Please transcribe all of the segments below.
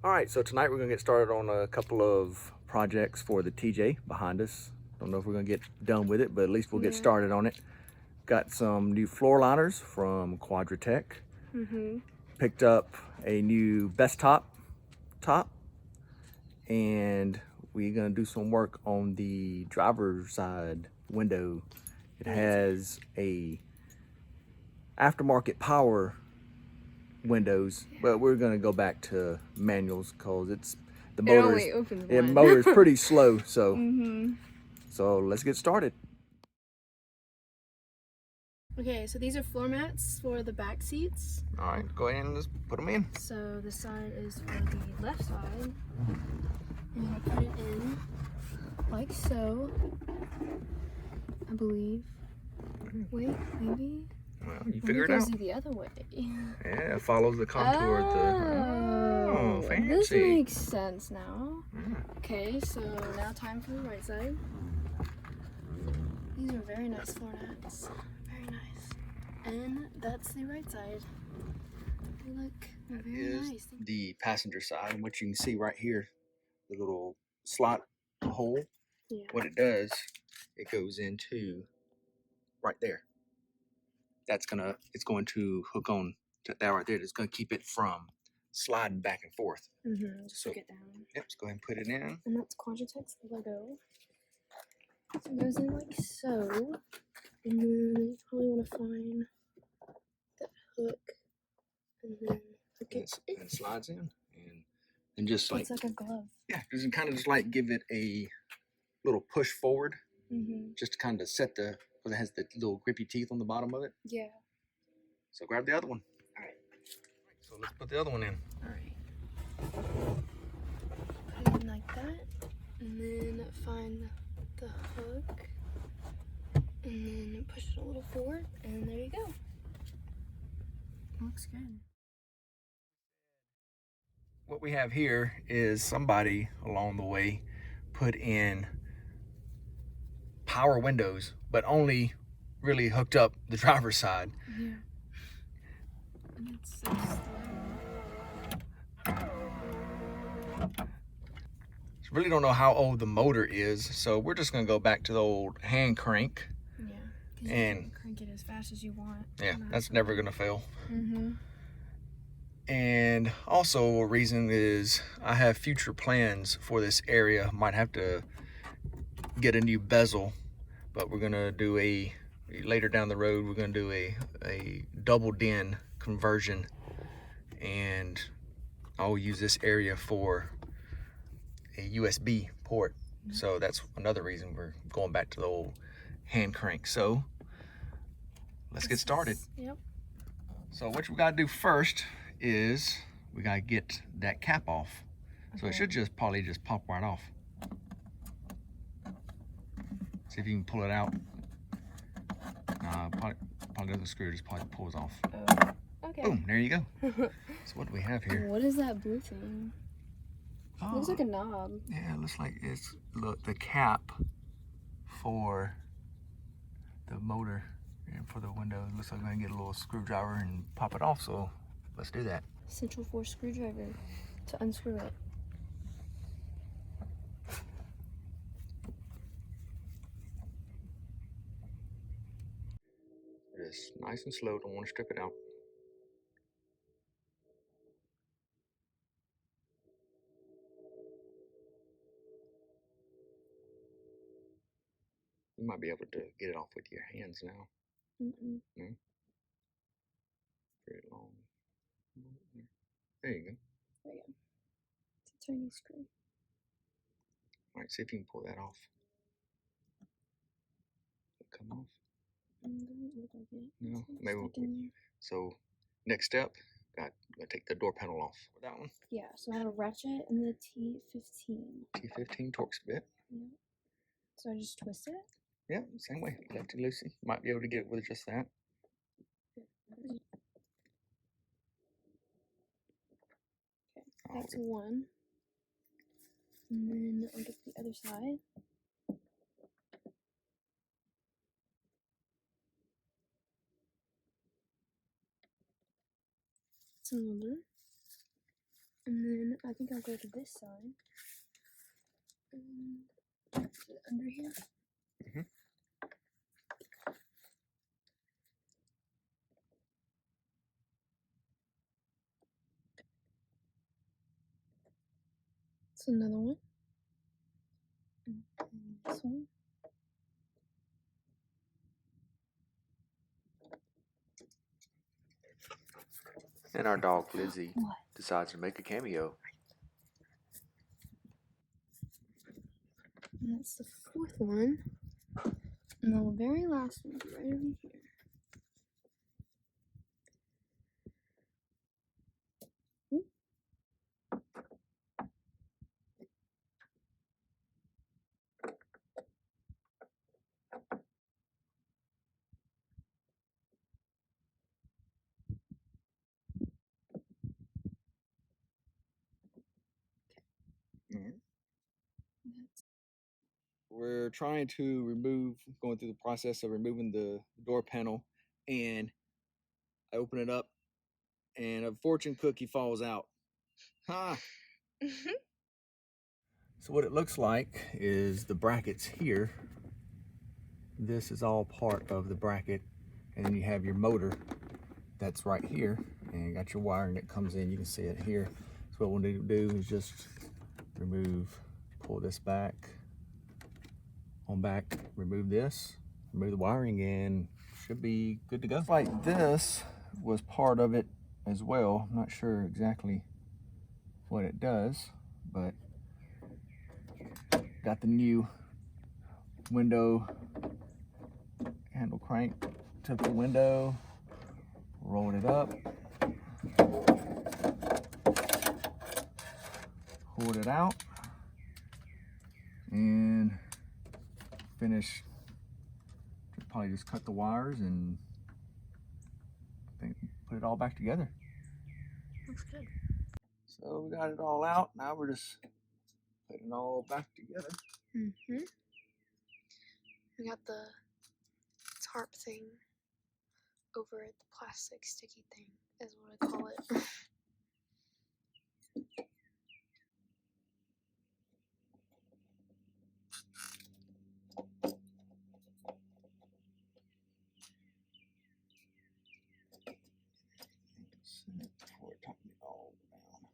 All right, so tonight we're gonna get started on a couple of projects for the TJ behind us. Don't know if we're gonna get done with it, but at least we'll get started on it. Got some new floor liners from Quadratech. Picked up a new best top, and we're gonna do some work on the driver's side window. It has a aftermarket power windows, but we're gonna go back to manuals because the motor is pretty slow. So let's get started. Okay, so these are floor mats for the back seats. All right, go ahead and just put them in. So this side is for the left side. I'm gonna put it in like so, I believe. Wait, maybe? Well, you figure it Maybe it out. goes the other way. Yeah, it follows the contour of the. Oh, fancy. This makes sense now. Okay, so now time for the right side. These are very nice floor mats. Very nice. And that's the right side. They look very nice. The passenger side, and what you can see right here, the little slot hole. Yeah. What it does, it goes into right there. It's going to hook on to that right there. It's going to keep it from sliding back and forth. Just stick it down. Yep, let's go ahead and put it in. And that's Quadratech's logo. So it goes in like so. And then you probably want to find that hook and then hook it. And it slides in. And just like, it's like a glove. Yeah, just kind of just like give it a little push forward. Just to kind of set because it has the little grippy teeth on the bottom of it. Yeah. So grab the other one. All right. So let's put the other one in. All right. Put it in like that, and then find the hook, and then push it a little forward, and there you go. Looks good. What we have here is somebody along the way put in power windows, but only really hooked up the driver's side. Yeah. And it's so slow. Really don't know how old the motor is, so we're just gonna go back to the old hand crank. Yeah. And you can crank it as fast as you want. Yeah, that's never gonna fail. And also a reason is I have future plans for this area. Might have to get a new bezel, but we're gonna do later down the road, we're gonna do a double DIN conversion, and I'll use this area for a USB port. So that's another reason we're going back to the old hand crank. So let's get started. Yep. So what we gotta do first is we gotta get that cap off. So it should probably just pop right off. See if you can pull it out. Probably the screw just probably pulls off. Oh, okay. Boom, there you go. So what do we have here? What is that blue thing? It looks like a knob. Yeah, it looks like it's the cap for the motor and for the window. It looks like we're gonna get a little screwdriver and pop it off, so let's do that. Central force screwdriver to unscrew it. Just nice and slow, don't want to strip it out. You might be able to get it off with your hands now. No? Very long. There you go. There you go. It's a tiny screw. All right, see if you can pull that off. Come off? No, maybe. So next step, gotta take the door panel off. With that one? Yeah, so I have a ratchet and the T15. T15 Torx bit. Yeah. So I just twist it? Yeah, same way. Lefty loosey. Might be able to get it with just that. Okay, that's one. And then I'll get the other side. It's another. And then I think I'll go to this side. Is it under here? Mhm. It's another one. And this one. And our dog Lizzie What? decides to make a cameo. And that's the fourth one. And the very last one's right over here. We're trying to going through the process of removing the door panel, and I open it up, and a fortune cookie falls out. Ha! So what it looks like is the brackets here. This is all part of the bracket, and then you have your motor that's right here, and you got your wiring that comes in. You can see it here. So what we'll need to do is just pull this back, remove this, remove the wiring, and should be good to go. Looks like this was part of it as well. I'm not sure exactly what it does, but got the new window handle crank. Took the window, rolled it up, pulled it out, and finished. Probably just cut the wires and put it all back together. Looks good. So we got it all out. Now we're just putting it all back together. Mm-hmm. We got the tarp thing over it, the plastic sticky thing is what I call it. Before it tighten it all down.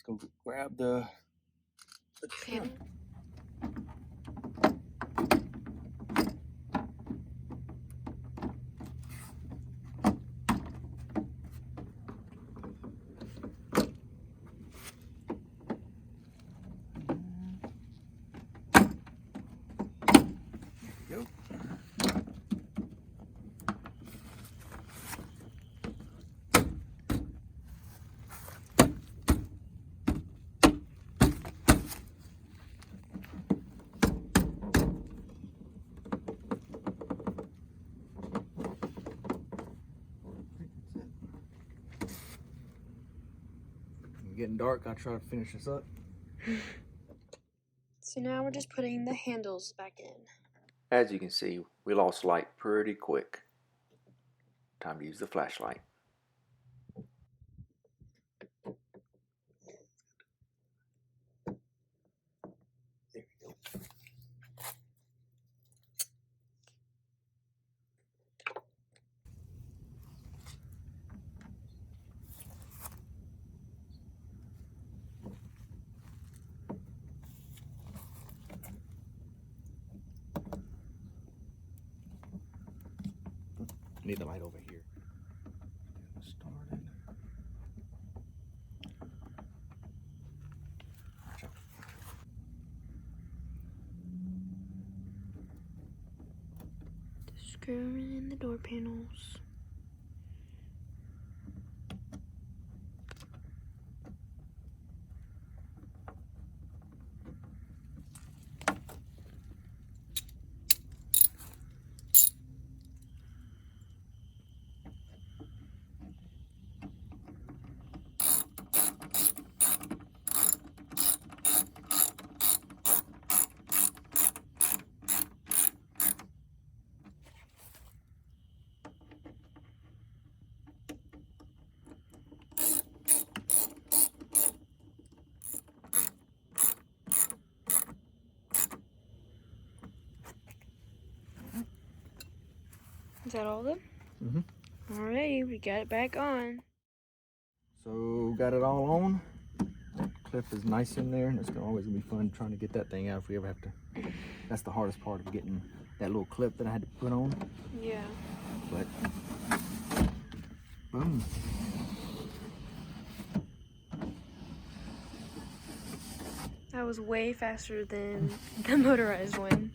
Let's go grab the Panel. Go. Getting dark. I'll try to finish this up. So now we're just putting the handles back in. As you can see, we lost light pretty quick. Time to use the flashlight. There we go. I need the light over here. Started. Watch out. Screwing in the door panels. that all of them? Mm-hmm. Alrighty, we got it back on. So got it all on. That clip is nice in there, and it's always gonna be fun trying to get that thing out if we ever have to. That's the hardest part of getting that little clip that I had to put on. Yeah. But boom. That was way faster than the motorized one.